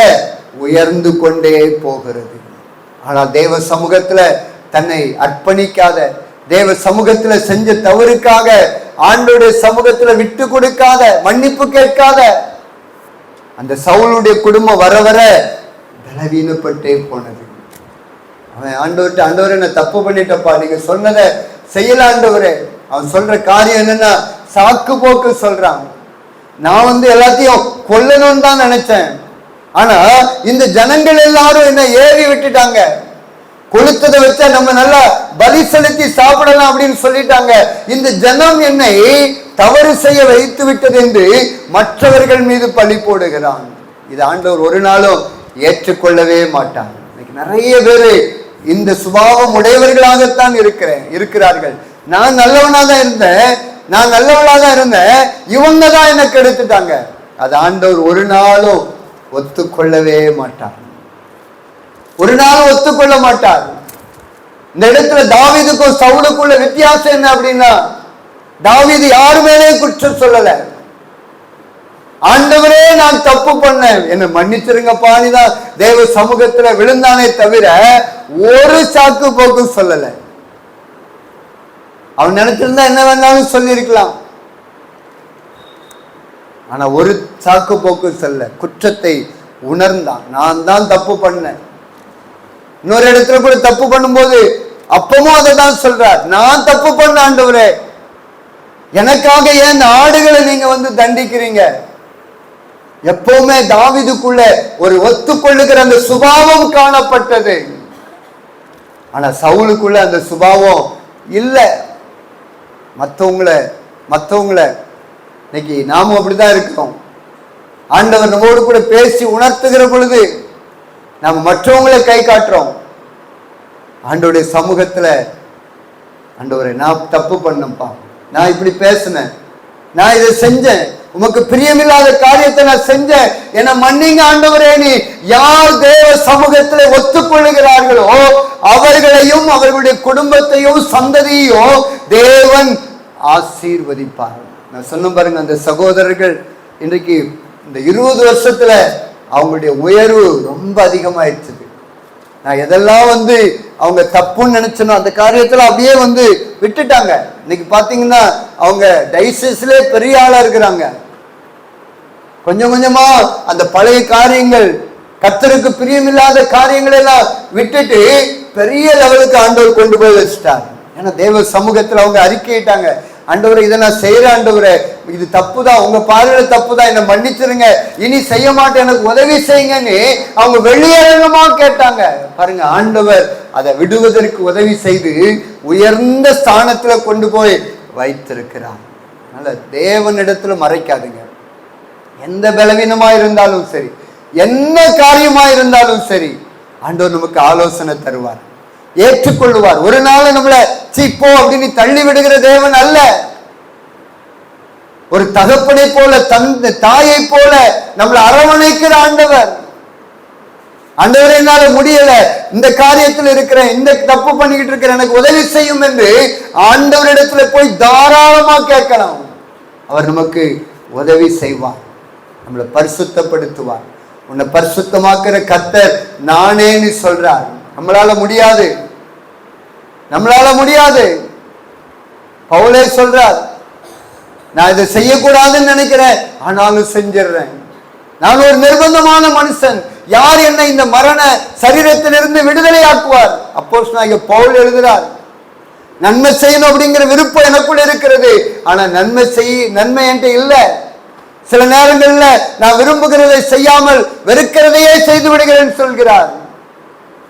உயர்ந்து கொண்டே போகிறது. ஆனால் தேவ சமூகத்துல தன்னை அர்ப்பணிக்காத, தேவ சமூகத்துல செஞ்ச தவறுக்காக ஆண்டவருடைய சமூகத்துல விட்டு கொடுக்காத, மன்னிப்பு கேட்காத அந்த சவுலுடைய குடும்பம் வர வர பலவீனப்பட்டே போனது. அவன் ஆண்டவர்கிட்ட, ஆண்டவரே நான் தப்பு பண்ணிட்டப்பா, நீங்க சொன்னதை செய்யல ஆண்டவரே. அவன் சொல்ற காரியம் என்னன்னா சாக்கு போக்கு சொல்றான். நான் எல்லாத்தையும் கொல்லணும்னு தான் நினைச்சேன், ஆனா இந்த ஜனங்கள் எல்லாரும் என்ன ஏறி விட்டுட்டாங்க, கொளுத்ததை வச்சா நம்ம நல்லா பலி செலுத்தி சாப்பிடலாம் அப்படின்னு சொல்லிட்டாங்க. இந்த ஜனம் என்னை தவறு செய்ய வைத்து விட்டது என்று மற்றவர்கள் மீது பழி போடுகிறான். இது ஆண்டவர் ஒரு நாளும் ஏற்றுக்கொள்ளவே மாட்டாங்க. இன்னைக்கு நிறைய பேரு இந்த சுபாவம் உடையவர்களாகத்தான் இருக்கிறார்கள். நான் நல்லவனா தான் இருந்தேன், இவங்க தான் என்ன கெடுத்துட்டாங்க. அது ஆண்டவர் ஒரு நாளும் ஒத்துக்கொள்ளவே மாட்டார், ஒரு நாளும் ஒத்துக்கொள்ள மாட்டார். இந்த இடத்துல தாவீதுக்கும் சவுலுக்குள்ள வித்தியாசம் என்ன அப்படின்னா, தாவீது யாரு மேலே குற்றம் சொல்லல, ஆண்டவரே நான் தப்பு பண்ணேன் என்ன மன்னிச்சிருங்கப்பான்னு தான் தேவ சமூகத்துல விழுந்தானே தவிர ஒரு சாக்கு போக்கு சொல்லல. அவன் நினைச்சிருந்தா என்ன வேணாலும் சொல்லியிருக்கலாம், ஆனா ஒரு சாக்கு போக்கு சொல்ல, குற்றத்தை உணர்ந்தான், நான் தான் தப்பு பண்ணேன். இன்னொரு இடத்துல கூட தப்பு பண்ணும்போது அப்பமும் அதை தான் சொல்றார், நான் தப்பு பண்ண ஆண்டவரே, எனக்காக ஏன் ஆடுகளை நீங்க தண்டிக்கிறீங்க. எப்பவுமே தாவீதுக்குள்ள ஒரு ஒத்துக்கொள்ளுகிற அந்த சுபாவம் காணப்பட்டது. ஆனா சவுலுக்குள்ள அந்த சுபாவம் இல்ல. மற்றவங்களை இன்னைக்கு நாமும் அப்படிதான் இருக்கிறோம். ஆண்டவர் நம்மோடு கூட பேசி உணர்த்துகிற பொழுது நாம மற்றவங்களை கை காட்டுறோம். ஆண்டவருடைய சமூகத்துல, ஆண்டவரே நான் தப்பு பண்ணப்பா, நான் இப்படி பேசினேன், நான் இதை செஞ்சேன், உமக்கு பிரியமில்லாத காரியத்தை நான் செஞ்சேன், என்ன மன்னிங்க ஆண்டவரே. நீ யார் தேவ சமூகத்துல ஒத்துக்கொள்ளுகிறார்களோ அவர்களையும் அவர்களுடைய குடும்பத்தையும் சந்ததியையும் தேவன் ஆசீர்வதிப்பார். நான் சொன்ன பாருங்க, அந்த சகோதரர்கள் இன்றைக்கு இந்த 20 வருஷத்துல அவங்களுடைய உயர்வு ரொம்ப அதிகமாயிடுச்சு. நான் எதெல்லாம் அவங்க தப்புன்னு நினைச்சனோ அந்த காரியத்துல அப்படியே விட்டுட்டாங்க. இன்னைக்கு பாத்தீங்கன்னா அவங்க டைசிஸ்ல பெரிய ஆளா இருக்கிறாங்க. கொஞ்சம் கொஞ்சமா அந்த பழைய காரியங்கள், கர்த்தருக்கு பிரியமில்லாத காரியங்கள் எல்லாம் விட்டுட்டு பெரிய லெவலுக்கு ஆண்டவர் கொண்டு போய் வச்சுட்டாங்க. ஏன்னா தேவ சமூகத்துல அவங்க அறிக்கையிட்டாங்க, ஆண்டவரே இதை நான் செய்யறேன், ஆண்டவரே இது தப்புதான், உங்க பார்வையில தப்புதான், என்னை மன்னிச்சிருங்க, இனி செய்ய மாட்டேன், எனக்கு உதவி செய்யுங்கன்னு அவங்க வெளியரங்கமா கேட்டாங்க. பாருங்க, ஆண்டவர் அதை விடுவதற்கு உதவி செய்து உயர்ந்த ஸ்தானத்துல கொண்டு போய் வைத்திருக்கிறார். அதனால தேவனிடத்துல மறைக்காதுங்க. எந்த பலவீனமா இருந்தாலும் சரி, என்ன காரியமா இருந்தாலும் சரி, ஆண்டவர் நமக்கு ஆலோசனை தருவார், ஏற்றுக்கொள்ளுவார். ஒரு நாள் நம்மள சீப்போ அப்படின்னு தள்ளி விடுகிற தேவன் அல்ல. ஒரு தகப்பனை போல, தாயை போல நம்மளை அரவணைக்கிற ஆண்டவர். ஆண்டவரே என்னால முடியல, இந்த காரியத்தில் இருக்கிறேன், இந்த தப்பு பண்ணிக்கிட்டு இருக்கிறேன், எனக்கு உதவி செய்யும் என்று ஆண்டவரிடத்துல போய் தாராளமா கேட்கலாம். அவர் நமக்கு உதவி செய்வார், நம்மளை பரிசுத்தப்படுத்துவார். உன்னை பரிசுத்தமாக்குற கர்த்தர் நானேன்னு சொல்றார். நம்மளால முடியாது. பவுலே சொல்றார், நான் இதை செய்யக்கூடாதுன்னு நினைக்கிறேன், ஆனாலும் செஞ்சிடறேன். நான் ஒரு நிர்பந்தமான மனுஷன், யார் என்னை இந்த மரண சரீரத்திலிருந்து விடுதலை ஆக்குவார்? அப்போஸ்தலனாகிய பவுல் எழுதுறார், நன்மை செய்யணும் அப்படிங்கிற விருப்பம் எனக்குள்ள இருக்கிறது, ஆனா நன்மை என்கிட்ட இல்லை. சில நேரங்கள்ல நான் விரும்புகிறதை செய்யாமல் வெறுக்கிறதையே செய்து விடுகிறேன் சொல்கிறார்.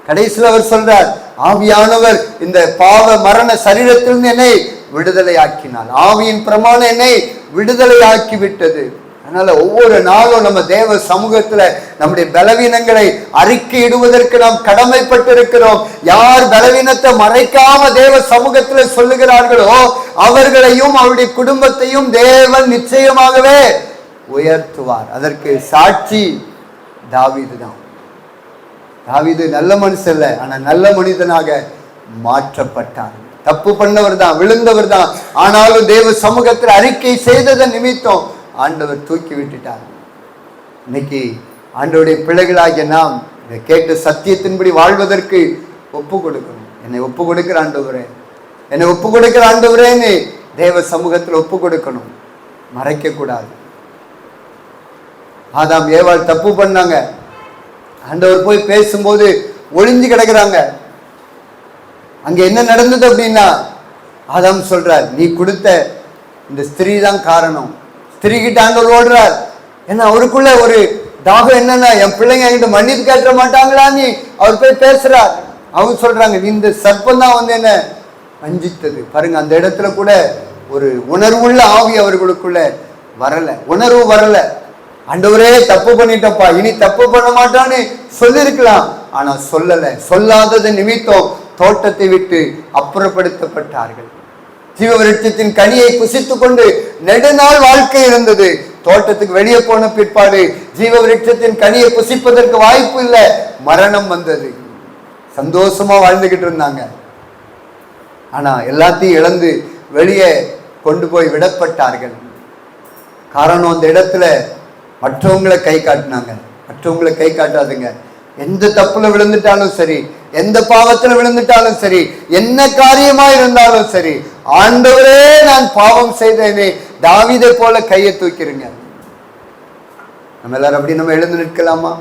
கடைசியில் அவர் சொல்றார், ஆவியானவர் இந்த பாவ மரண சரீரத்திலிருந்து என்னை விடுதலை ஆக்கினார். ஆவியின் பிரமாணம் என்னை விடுதலை ஆக்கி விட்டது. அதனால ஒவ்வொரு நாளும் நம்ம தேவ சமூகத்துல நம்முடைய பலவீனங்களை அறிக்கையிடுவதற்கு நாம் கடமைப்பட்டிருக்கிறோம். யார் பலவீனத்தை மறைக்காம தேவ சமூகத்துல சொல்லுகிறார்களோ அவர்களையும் அவருடைய குடும்பத்தையும் தேவன் நிச்சயமாகவே உயர்த்துவார். அதற்கு சாட்சி தாவீது தான். தாவீது நல்ல மனுஷன் இல்ல, ஆனா நல்ல மனிதனாக மாற்றப்பட்டார். தப்பு பண்ணவர் தான், விழுந்தவர் தான். ஆனாலும் தேவ சமூகத்தில் அறிக்கை செய்ததன் நிமித்தம் ஆண்டவர் தூக்கி விட்டுட்டார். இன்னைக்கு ஆண்டவருடைய பிள்ளைகளாகிய நாம் இதை கேட்டு சத்தியத்தின்படி வாழ்வதற்கு ஒப்பு கொடுக்கணும். என்னை ஒப்பு கொடுக்கிற ஆண்டவரே, என்னை ஒப்பு கொடுக்கிற ஆண்டவரேன்னு தேவ சமூகத்தில் ஒப்பு கொடுக்கணும், மறைக்க கூடாது. ஆதாம் ஏவாள் தப்பு பண்ணாங்க. ஆண்டவர் போய் பேசும்போது ஒளிஞ்சு கிடக்குறாங்க. அங்க என்ன நடந்தது அப்படின்னா, ஆதாம் சொல்றார், நீ கொடுத்த இந்த ஸ்திரீ தான் காரணம். ஸ்திரீ கிட்ட ஆண்டவர் ஓடுறார். ஏன்னா அவருக்குள்ள ஒரு தாகம் என்னன்னா, என் பிள்ளைங்க என்கிட்ட மன்னிப்பு கேட்ட மாட்டாங்களான்னு அவர் போய் பேசுறார். அவங்க சொல்றாங்க, இந்த சர்ப்பம் தான் வந்து என்ன வஞ்சித்தது. பாருங்க, அந்த இடத்துல கூட ஒரு உணர்வுள்ள ஆவி அவர்களுக்குள்ள வரல, உணர்வு வரல. ஆண்டவரே தப்பு பண்ணிட்டப்பா, இனி தப்பு பண்ண மாட்டான்னு சொல்லிருக்கலாம், ஆனா சொல்லல. சொல்லாதது நிமித்தம் தோட்டத்தை விட்டு அப்புறப்படுத்தப்பட்டார்கள். ஜீவவிருட்சத்தின் கனியை புசித்துக் கொண்டு நெடுநாள் வாழ்க்கை இருந்தது. தோட்டத்துக்கு வெளியே போன பிற்பாடு ஜீவவிருட்சத்தின் கனியை புசிப்பதற்கு வாய்ப்பு இல்லை, மரணம் வந்தது. சந்தோஷமா வாழ்ந்துகிட்டு இருந்தாங்க. ஆனா எல்லாத்தையும் இழந்து வெளியே கொண்டு போய் விடப்பட்டார்கள். காரணம், அந்த இடத்துல மற்றவங்களை கை காட்டினாங்க. மற்றவங்களை கை காட்டாதுங்க. எந்த தப்புல விழுந்துட்டாலும் சரி, எந்த பாவத்துல விழுந்துட்டாலும் சரி, என்ன காரியமா இருந்தாலும் சரி, ஆண்டவரே நான் பாவம் செய்தேனே, தாவீதை போல கையை தூக்கிருங்க. நம்ம எல்லாரும் அப்படி நம்ம எழுந்து நிற்கலாமா?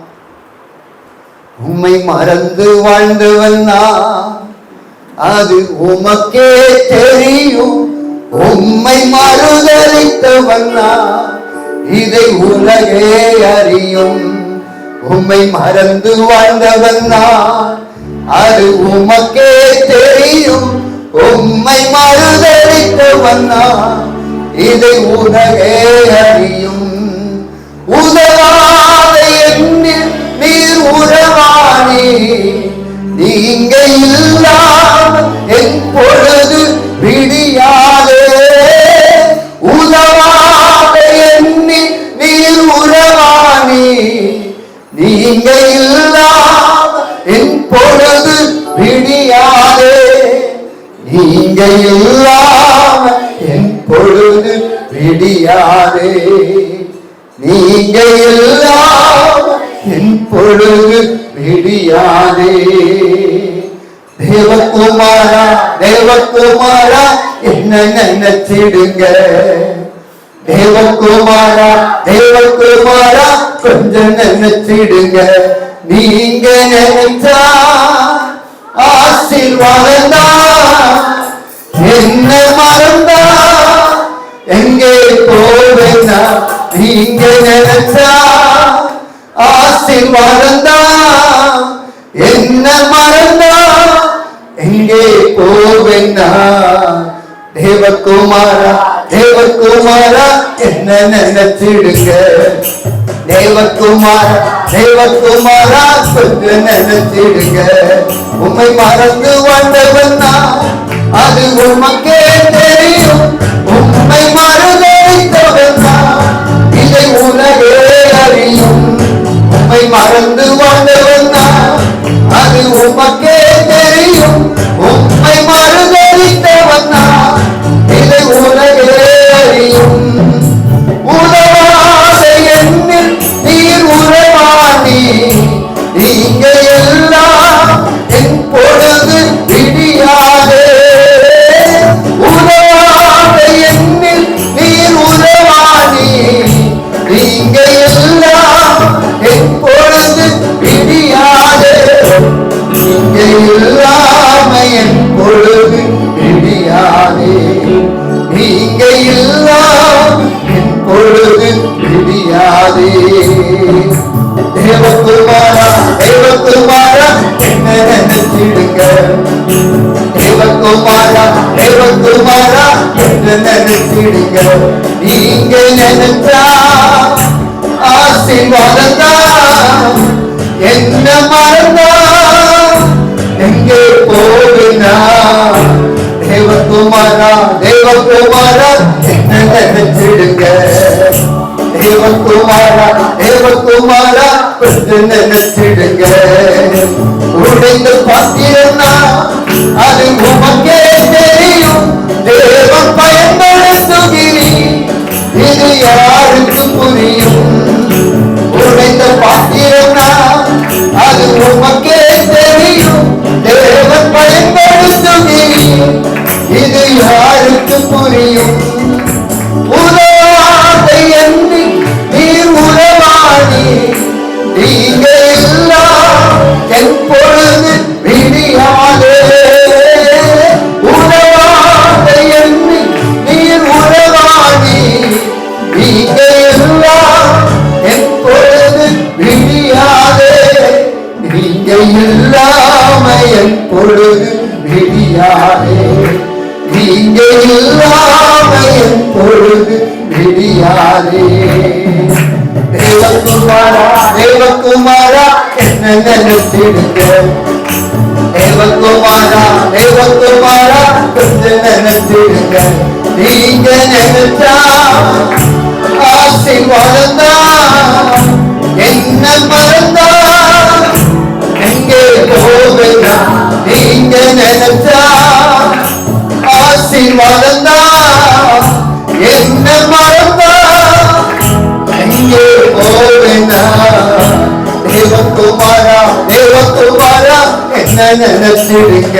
உம்மை மறந்து வாழ்ந்தவன் அது உமக்கே தெரியும். உம்மை மறுதலித்தவன் இதை உலகே அறியும். உம்மை மறந்து வாழ்ந்தவன் அது உமக்கே தெரியும். உம்மை மறுதலித்தவன் இதை உலகே அறியும். உதவாத எண்ணில் நீர் உறவானே, நீங்க இல்லாம என் பொழுது விடியாதே. உதவாத எண்ணில் நீர் உறவானே, நீங்க இல்லாம என் பொழுது விடியாதே. நீங்க இல்லாம என் பொழுது விடியாதே. நீங்க இல்லாம என் பொழுது விடியாதே. தேவகுமாரா, தேவகுமாரா என்ன நினைச்சிடுங்க. தேவகுமாரா, தேவகுமாரா கொஞ்சம் நினைச்சிடுங்க. நீங்க நினைச்சா ஆசீர்வாதந்தா. என்ன மறந்தா எங்கே போவேன்னா, நீங்க நினைச்சா ஆசீர்வாதந்தா. என்ன மறந்தா எங்கே போவேன்னா. தேவகுமாரா, தேவகுமாரா என்ன நினைச்சிடுங்க. தேவகுமாரா, தேவகுமாரா கொஞ்சம் நினைச்சிடுங்க. உம்மை மறந்து வாழ்ந்தவன் அது உமக்கே தெரியும். உம்மை மறுதலித்தவன் இதை உலகே அறியும். உம்மை மறந்து வாழ்ந்தவன் அது உமக்கே தெரியும். உம்மை மறுதலித்தவன் இதை உலகே அறியும். உதவாத எண்ணில் நீர் உறவானே, நீங்க எல்லாம் என் பொழுது விடியாதே. உதவாத எண்ணில் நீர் உறவானே, நீங்க எல்லாம் என் பொழுது விடியாதே. நீங்க இல்லாம என் பொழுது விடியாதே. நீங்க இல்லாம என் பொழுது விடியாதே. தேவகுமாரா, தேவகுமாரா என்ன நினைச்சிடுங்க. தேவகுமாரா, தேவகுமாரா என்ன நினைச்சிடுங்க. நீங்க நினைச்சா ஆசீர்வாதம் தான். என்ன மறந்தா எங்கே போவினா? தேவகுமாரா தேவகுமாரா என்ன நினைச்சிடுங்க. தேவகுமாரா தேவகுமாரா நினைச்சிடுங்க. உடைந்த பாத்திரம்னா அது உமக்கே தெரியும். தேவன் பயன்படுத்துகிறீர், இது யாருக்கு புரியும்? உடைந்த பாத்திரம்னா அது உமக்கே தெரியும். தேவன் பயன்படுத்துகிறீர், இது யாருக்கு புரியும்? உறவாதை எண்ணி நீர் உறவாடி, நீங்க எல்லாம் என் பொழுது விடியாதே. உறவாதை எண்ணி நீர் உறவாடி, நீங்க எல்லாம் என் பொழுது விடியாதே. நீங்க இல்லாம என் பொழுது விடியாதே. நீங்க இல்லாம என் பொழுது விடியாதே. தேவகுமாரா தேவகுமாரா என்ன நினைச்சிடுங்க. தேவகுமாரா தேவகுமாரா கொஞ்சம் நினைச்சிடுங்க. நீங்க நினைச்சா ஆசீர்வாதம் தான். என்ன மறந்தா எங்கே போகுதா? நீங்க நினைச்சா ஆசீர்வாதம் தான். என்ன மறந்தா எங்கே போகுதா? தேவகுமாரா தேவகுமாரா என்ன நினைச்சிடுங்க.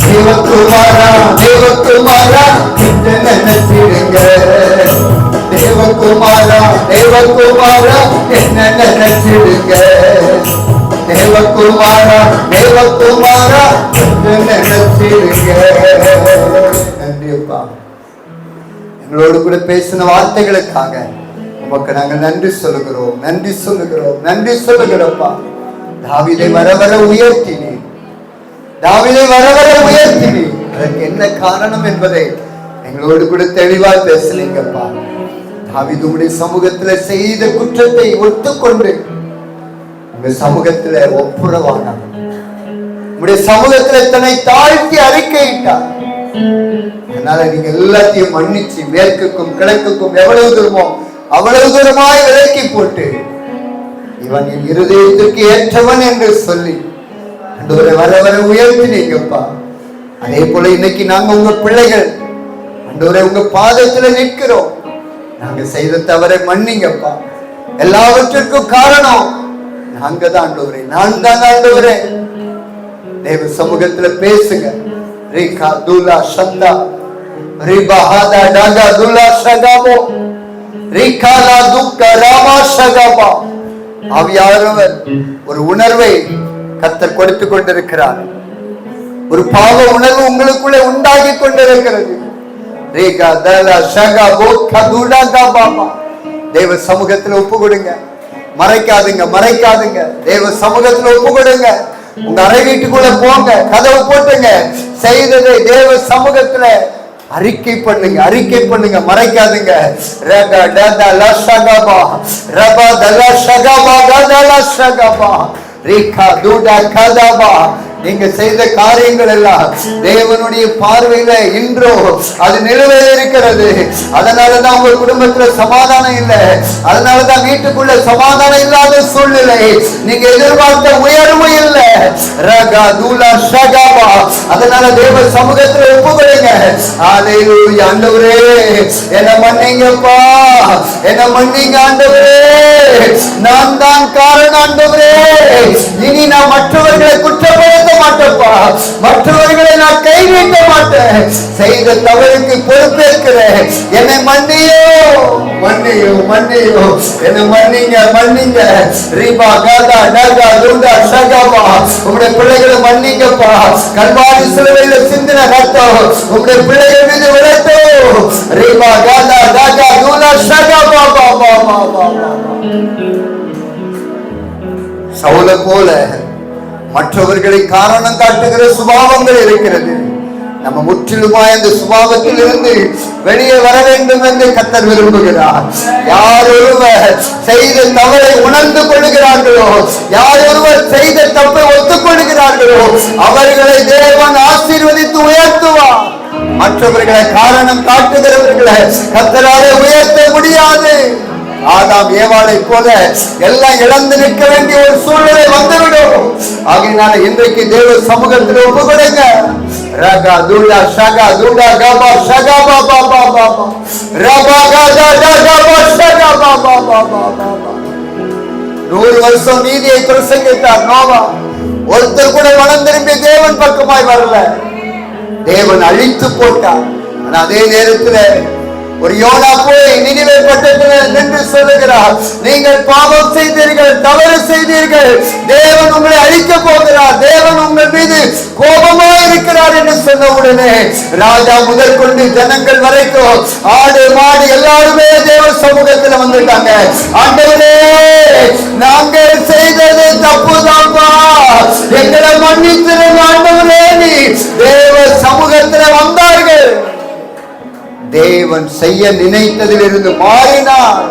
தேவகுமாரா தேவகுமாரா என்ன நினைச்சிடுங்க. தேவகுமாரா தேவகுமாரா என்ன நினைச்சிடுங்க. தேவகுமாரா தேவகுமாரா என்ன நினைச்சிடுங்க. நன்றிப்பா, எங்களோடு கூட பேசின வார்த்தைகளுக்காக உமக்கு நாங்கள் நன்றி சொல்லுகிறோம், நன்றி சொல்லுகிறோம், நன்றி சொல்லுகிறோம்ப்பா. தாவீதை வர வர உயர்த்தினேன், தாவீதை வர வர உயர்த்தினேன். அதற்கு என்ன காரணம் என்பதை எங்களோடு கூட தெளிவாய் பேசலீங்கப்பா. தாவீது உம்முடைய சமூகத்துல செய்த குற்றத்தை ஒத்துக்கொண்டு உங்க சமூகத்துல ஒப்புரவானார். உம்முடைய சமூகத்துல தன்னை தாழ்த்தி அறிக்கையிட்டார். அதனால நீங்க எல்லாத்தையும் மன்னிச்சு மேற்குக்கும் கிழக்குக்கும் எவ்வளவு தூரமோ அவ்வளவு தூரமாய் விலக்கி போட்டு இவன் என் இருதயத்திற்கு ஏற்றவன் என்று சொல்லி ஆண்டவரை வர வர உயர்த்தினீங்கப்பா. அதே போல இன்னைக்கு நாங்க உங்க பிள்ளைகள் ஆண்டவரை உங்க பாதத்துல நிற்கிறோம். நாங்க செய்த தவறை மன்னிங்கப்பா. எல்லாவற்றிற்கும் காரணம் நாங்க தான் ஆண்டவரே, நான் தான் ஆண்டவரே. தேவ சமூகத்துல பேசுங்க. ரீகா துலா சந்தா ரிபஹாதா டாகா துலா சகாபோ ரீகாலா துக்கா ராமா சகாபா. ஆவியானவர் ஒரு உணர்வை கர்த்தர் கொடுத்து கொண்டிருக்கிறார். ஒரு பாவ உணர்வு உங்களுக்குள்ளே உண்டாகி கொண்டிருக்கிறது. ரீகா தலா சகாபோ கதுடா காபாபா. தேவ சமூகத்துல ஒப்பு கொடுங்க, மறைக்காதுங்க, மறைக்காதுங்க. தேவ சமூகத்துல ஒப்பு கொடுங்க. உங்க அறை வீட்டுக்குள்ள போங்க, கதவு போட்டுங்க. செய்ததை தேவ சமூகத்துல அறிக்கை பண்ணுங்க, அறிக்கை பண்ணுங்க, மறைக்காதுங்க. ரகா டதா லஷகபா ரபா தலா ஷகபா தலா ஷகபா ரீகா துடா கதபா. நீங்க செய்த காரியங்கள் எல்லாம் தேவனுடைய பார்வையில இன்றோ அது நிலுவையில் இருக்கிறது. அதனாலதான் உங்க குடும்பத்துல சமாதானம் இல்லை, அதனாலதான் வீட்டுக்குள்ள சமாதானம் இல்லாத சூழ்நிலை. நீங்க எதிர்பார்த்த உயர்வு இல்லை. ரகா தூலா ஷகாபா. அதனால தேவ சமூகத்துல ஒப்புக்கொள்ளுங்க. ஹல்லேலூயா. ஆண்டவரே என்ன மன்னிங்கப்பா, என்ன மன்னிங்க ஆண்டவரே. நான் தான் காரணம் ஆண்டவரே. இனி நான் மற்றவர்களை குற்றப்படுத்த மாட்டேப்பா, மற்றவர்களை நான் கைவிட்ட மாட்டேன். செய்த தவறுக்கு பொறுப்பேற்கிறேன். என்னை மன்னியோ, மன்னியோ, மன்னியோ. என்னை மன்னிங்க, மன்னிங்க. ரீபா காதா டகா துண்டா ஷகாபா. உங்களுடைய பிள்ளைகளை மன்னிங்கப்பா. கல்வாரி சிலுவையில சிந்தின ரத்தம் உங்களுடைய பிள்ளைகள் மீது விழட்டும். ரீபா காதா டகா துண்டா ஷகாபா. சவுலை போல மற்றவர்களை காரணம் காட்டுகிற சுபாவங்கள் இருக்கிறது. நம்ம முற்றிலுமாய் அந்த சுபாவத்தில் இருந்து வெளியே வர வேண்டும் என்று கர்த்தர் விரும்புகிறார். யார் ஒருவர் செய்த தவறை உணர்ந்து கொள்கிறார்களோ, யார் ஒருவர் செய்த தப்பை ஒத்துக்கொள்கிறார்களோ அவர்களை தேவன் ஆசீர்வதித்து உயர்த்துவார். மற்றவர்களை காரணம் காட்டுகிறவர்களை கர்த்தராலே உயர்த்த முடியாது. ஆதாம் ஏவாளை போல எல்லாம் இழந்து நிற்க வேண்டிய ஒரு சூழ்நிலை வந்துவிடும். ஆகையினால இன்றைக்கு தேவ சமூகத்தில் ஒப்பு கொடுங்க. ரகா துடா ஷகா துடா கபா ஷகா பாபா பாபா ரபா கதா கபா ஷகா பாபா பாபா பாபா. 100 வருஷம் நீதியை பிரசங்கித்தார் நோவா. ஒருத்தர் கூட மனம் திரும்பி தேவன் பக்கமாய் வரல. தேவன் அழித்து போட்டார். ஆனா அதே நேரத்தில் ஒரு யோனா போய் நினிவே பட்டணத்தில் நின்று சொல்லுகிறார், நீங்கள் பாவம் செய்தீர்கள், தவறு செய்தீர்கள், தேவன் உங்களை அழிக்க போகிறார், தேவன் உங்கள் மீது கோபமாக இருக்கிறார் என்று சொன்ன உடனே ராஜா முதல் கொண்டு ஜனங்கள் வரைக்கும் ஆடு மாடு எல்லாருமே தேவ சமூகத்தில் வந்துட்டாங்க. ஆண்டவரே, நாங்கள் செய்தது தப்புதான்பா, எங்களை மன்னித்திருங்க ஆண்டவரே. நீ தேவ சமூகத்தில் வந்தார்கள். தேவன் செய்ய நினைத்ததில் இருந்து மாறினார்.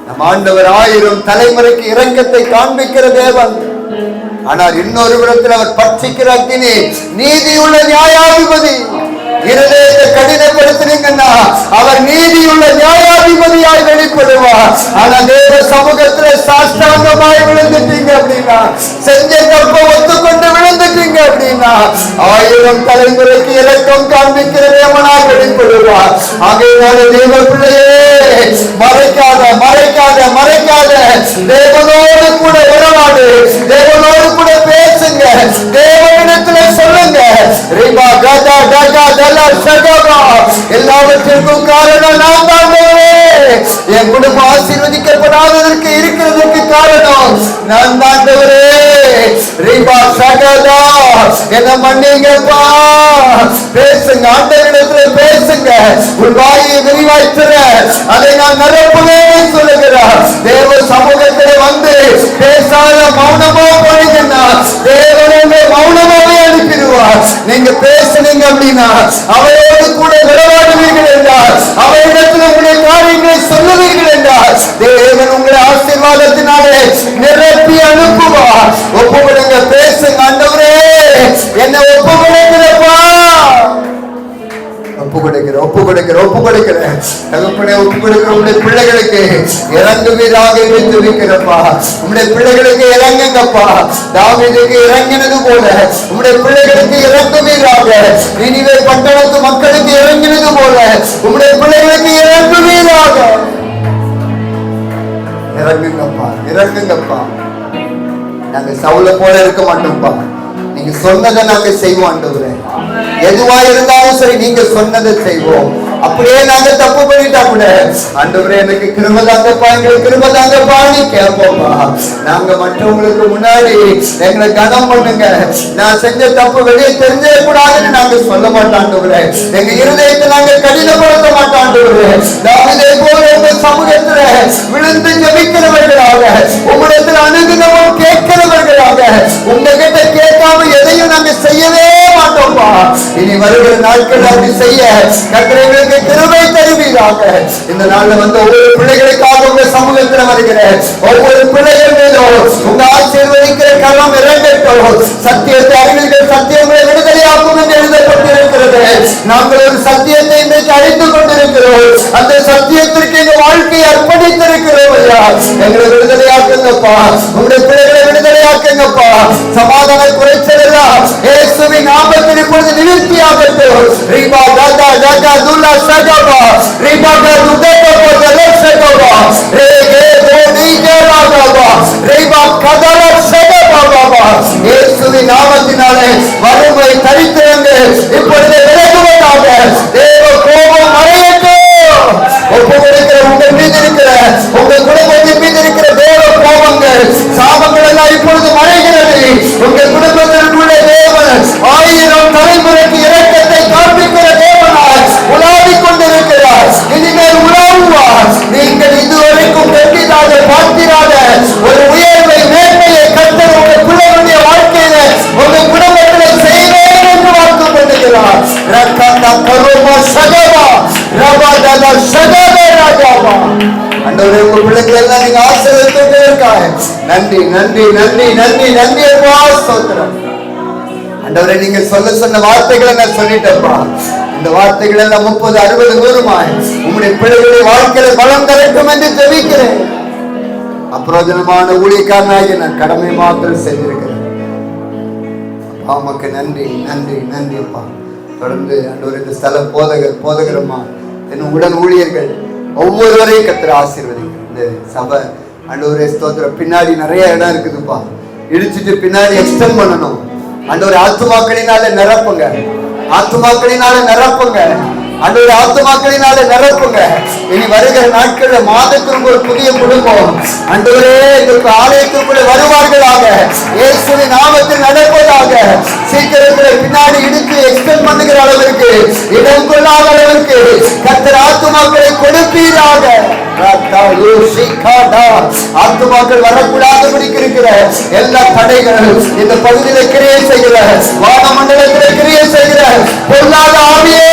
நம் ஆண்டவர் 1000 தலைமுறைக்கு இரக்கத்தை காண்பிக்கிற தேவன். ஆனால் இன்னொரு விடத்தில் அவர் பட்சிக்கிற அக்கினி, நீதியுள்ள நியாயாதிபதி. இருதயத்தை கடினப்படுத்தினீங்கன்னா அவர் நீதியுள்ள நியாயாதிபதியாய் வெளிப்படுவார். ஆனா தேவ சமூகத்தில் சாஷ்டாங்கமாய் விழுந்துட்டீங்க அப்படின்னா, செஞ்ச தப்ப ஒத்துக்கொண்டு விழுந்துட்டீங்க அப்படின்னா 1000 தலைமுறைக்கு இரக்கம் காண்பிக்கிற தேவனாய் வெளிப்படுவார். ஆகையினால தேவ பிள்ளையே, மறைக்காத மறைக்காத மறைக்காத, தேவனோடு கூட உறவாடு, தேவனோடு கூட பேசுங்க, தேவனிடத்தில் சொல்லுங்க. ரிபா கதா கதா தலா ஷகபா, எல்லாவற்றிற்கும் காரணம் நான் தான். என் குடும்பம் ஆசீர்வதிக்கப்படாததற்கு இருக்கிறதுக்கு காரணம் நான் தான். ரிபா ஷகதா, என்ன மன்னிங்கப்பா. பேசுங்க, ஆண்டவரிடத்தில் பேசுங்க. உன் வாயை விரிவாய்த்துற, அதை நான் நிரப்புவேன் சொல்லுகிறார். தேவ சமூகத்தில் வந்து பேசாத மௌனமா போனீங்கன்னா தேவனே மௌனமாவே அனுப்பிடுவார். நீங்க பேசுனீங்க அப்படின்னா அவையோடு கூட விளையாடுவீர்கள் என்றார், அவையிடத்தில் உங்களுடைய காரியங்களை சொல்லுவீர்கள் என்றார், தேவன் உங்களை ஆசீர்வாதத்தினாலே நிரப்பி அனுப்புவார். ஒப்பு கொடுங்க, பேசுங்க. ஆண்டவரே, என்ன ஒப்பு கொடுக்கிறப்பா, ஒப்பு கொடுக்கிற ஒப்பு கொடுக்கிற ஒப்பு கொடுக்கிற தகப்பனே, ஒப்பு கொடுக்கிற உங்களுடைய பிள்ளைகளுக்கு இறங்குவீராக இருக்கிறப்பா. உங்களுடைய பிள்ளைகளுக்கு இறங்குங்கப்பா. தாவீதுக்கு இறங்கினது போல உங்களுடைய பிள்ளைகளுக்கு இறங்குவீராக. நினிவே பட்டணத்து மக்களுக்கு இறங்கினது போல உங்களுடைய பிள்ளைகளுக்கு இறங்குவீராக. இறங்குங்கப்பா, இறங்குங்கப்பா. நாங்க சவுல போல இருக்க மாட்டோம்ப்பா. நீங்க சொன்னதை நாங்க செய்வோம் ஆண்டவரே. எதுவா இருந்தாலும் சரி, நீங்க சொன்னதை செய்வோம். அப்படியே நாங்க தப்பு பண்ணிட்டா கூட ஆண்டவரே எனக்கு கிருபை தாங்கப்பா, எங்களுக்கு கிருபை தாங்கப்பான்னு கேட்போம்ப்பா. நாங்க மற்றவங்களுக்கு முன்னாடி எங்களை கனம் பண்ணுங்க, நான் செஞ்ச தப்பு வெளியே தெரிஞ்சே கூடாதுன்னு நாங்க சொல்ல மாட்டோம் ஆண்டவரே. எங்க இருதயத்தை நாங்க கடினப்படுத்த மாட்டோம் ஆண்டவரே. தாவீதை போல உங்க சமூகத்துல விழுந்து ஜெபிக்கிறவர்களாக, உங்களிடத்தில் அணுகுனவும் கேட்கிறவர்களாக, உங்ககிட்ட கேட்காம எதையும் நாங்க செய்யவே மாட்டோம்ப்பா. இனி வருகிற நாட்கள் அப்படி செய்ய கர்த்தர் கிருபை தருவீராக. இந்த நாள்ல வந்து ஒவ்வொரு பிள்ளைகளுக்காக உங்க சமூகத்தில் வருகிற ஒவ்வொரு பிள்ளைகள் மீதும் உங்க ஆசீர்வதிக்கிற கரம் இறங்கட்டும். சத்தியத்தை அறிவீர்கள், சத்தியங்களை விடுதலையாக்கும் என்று எழுதப்பட்டிருக்கிறது. நாங்கள் ஒரு சத்தியத்தை இன்றைக்கு அழித்து கொண்டிருக்கிறோம். அந்த சத்தியத்திற்கு எங்க வாழ்க்கையை அர்ப்பணித்திருக்கிறோம் ஐயா. எங்களை விடுதலையாக்குங்கப்பா, உங்களுடைய பிள்ளைகளை விடுதலையாக்குங்கப்பா. சமாதான குறைச்சல் எல்லாம் இயேசுவின் நாமத்தில் இப்பொழுது நிவர்த்தியாகட்டும். ரிபா கதா கதா துலா ஷகபா, ரிபா கதுதேபா தலா ஷகபா, ரேகே போனிகே ராகபா, ரிபா கதலா ஷகபா பாபா. இயேசுவின் நாமத்தினாலே வறுமை தரித்திரங்கள் இப்பொழுது விலகுவதாக. தேவ கோபம் மறையட்டும். ஒப்பு கொடுக்கிற உங்கள் மீது இருக்கிற, உங்கள் குடும்பத்தின் மீது இருக்கிற தேவ கோபங்கள், சாபங்கள் எல்லாம் இப்பொழுது மறைகிறது. உங்கள் குடும்பத்தில் உள்ள தேவன் 1000 தலைமுறைக்கு இரக்கத்தை காண்பிக்கிற தேவனாய் உலாவிக் கொண்டிருக்கிறார். இனிமேல் உலாவுவார். நீங்கள் இதுவரைக்கும் வெற்றிதாக பார்க்கிறாத ஒரு உயர்வை, மேன்மையை கர்த்தர் உங்கள் பிள்ளைகளுடைய வாழ்க்கையில, உங்கள் குடும்பத்தில் செய்வேன் என்று ஆண்டவரே, உங்க பிள்ளைகளை எல்லாம் நீங்க ஆசீர்வதித்துட்டே இருக்காங்க. நன்றி நன்றி நன்றி நன்றி நன்றி அப்பா, ஸ்தோத்திரம். ஆண்டவரே, நீங்க சொன்ன வார்த்தைகளை நான் சொல்லிட்டேன்ப்பா. இந்த வார்த்தைகள் எல்லாம் 30, 60, 100 உங்களுடைய பிள்ளைகளை வாழ்க்கையில பலம் தரட்டும் என்று ஜெபிக்கிறேன். அப்பிரோஜனமான ஊழியக்காரனாகி நான் கடமை மாத்திரம் செய்திருக்கிறேன். அப்பா, உமக்கு நன்றி நன்றி நன்றி அப்பா. தொடர்ந்து ஆண்டவரே, இந்த ஸ்தல போதகரம்மா என்னும் உடன் ஊழியர்கள் ஒவ்வொருவரையும் கர்த்தர் ஆசீர்வதிங்க. இந்த சபை ஆண்டவரே ஸ்தோத்திரம், பின்னாடி நிறைய இடம் இருக்குதுப்பா, இடிச்சுட்டு பின்னாடி எக்ஸ்டெண்ட் பண்ணணும். ஆண்டவரே, ஆத்துமாக்களினால நிரப்புங்க, ஆத்துமாக்களினால நிரப்புங்க, ஆண்டவரே, ஆத்துமாக்களினால நிரப்புங்க. இனி வருகிற நாட்கள்ல மாதத்திற்கு ஒரு புதிய குடும்பம் ஆண்டவரே எங்களுக்கு ஆலயத்திற்குள்ளே வருவார்களாக. இயேசுவின் நாமத்தில் நடப்பதாக. சீக்கிரத்தில் பின்னாடி இடித்து எக்ஸ்டெண்ட் பண்ணுகிற அளவிற்கு, இடம் கொள்ளாத அளவிற்கு கர்த்தர் ஆத்துமாக்களை கொடுப்பீராக. ஆத்துமாக்கள் வரக்கூடாதபடி இருக்கிற எல்லா தடைகளும் இந்த பகுதியில் கிரியை செய்கிற, வானமண்டலத்தில் கிரியை செய்கிற பொல்லாத ஆவியே,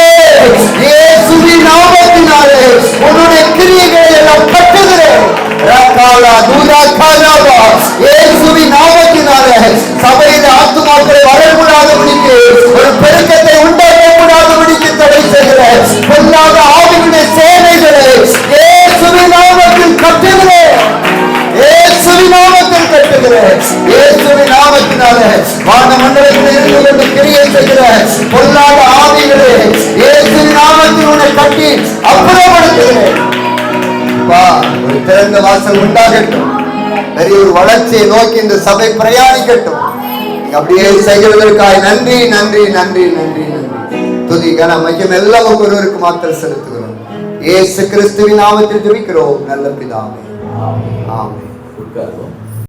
இயேசுவின் நாமத்தினாலே உன்னுடைய கிரியைகளை எல்லாம் கட்டுகிறேன். இயேசுவின் நாமத்தினாலே சபையில் ஆத்துமாக்களை வரக்கூடாதபடிக்கு, ஒரு பெருக்கத்தை உண்டாக்கக்கூடாதபடிக்கு தடை செய்கிற பொல்லாத ஆவிகளுடைய சேனைகளை இயேசுவின் நாமத்தில் கட்டுகிறேன். இயேசுவின் நாமத்தில் கட்டுகிறேன். இயேசுவின் நாமத்தினாலே வானமண்டலத்தில் இருந்து கொண்டு கிரியை செய்கிற பொல்லாத ஆவிகளே, இயேசுவின் நாமத்தில் உன்னை கட்டி அப்புறப்படுத்துகிறேன். ஒரு திறந்த வாசல் உண்டாகட்டும். பெரிய ஒரு வளர்ச்சியை நோக்கி இந்த சபை பிரயாணிக்கட்டும். அப்படியே செய்கிறதற்காக நன்றி நன்றி நன்றி நன்றி நன்றி. துதி கன மகிமை எல்லாம் ஒருவருக்கு மாத்திரம் செலுத்துகிறோம். இயேசு கிறிஸ்துவின் நாமத்தில் ஜெபிக்கிறோம் நல்ல பிதாவே. ஆமென்.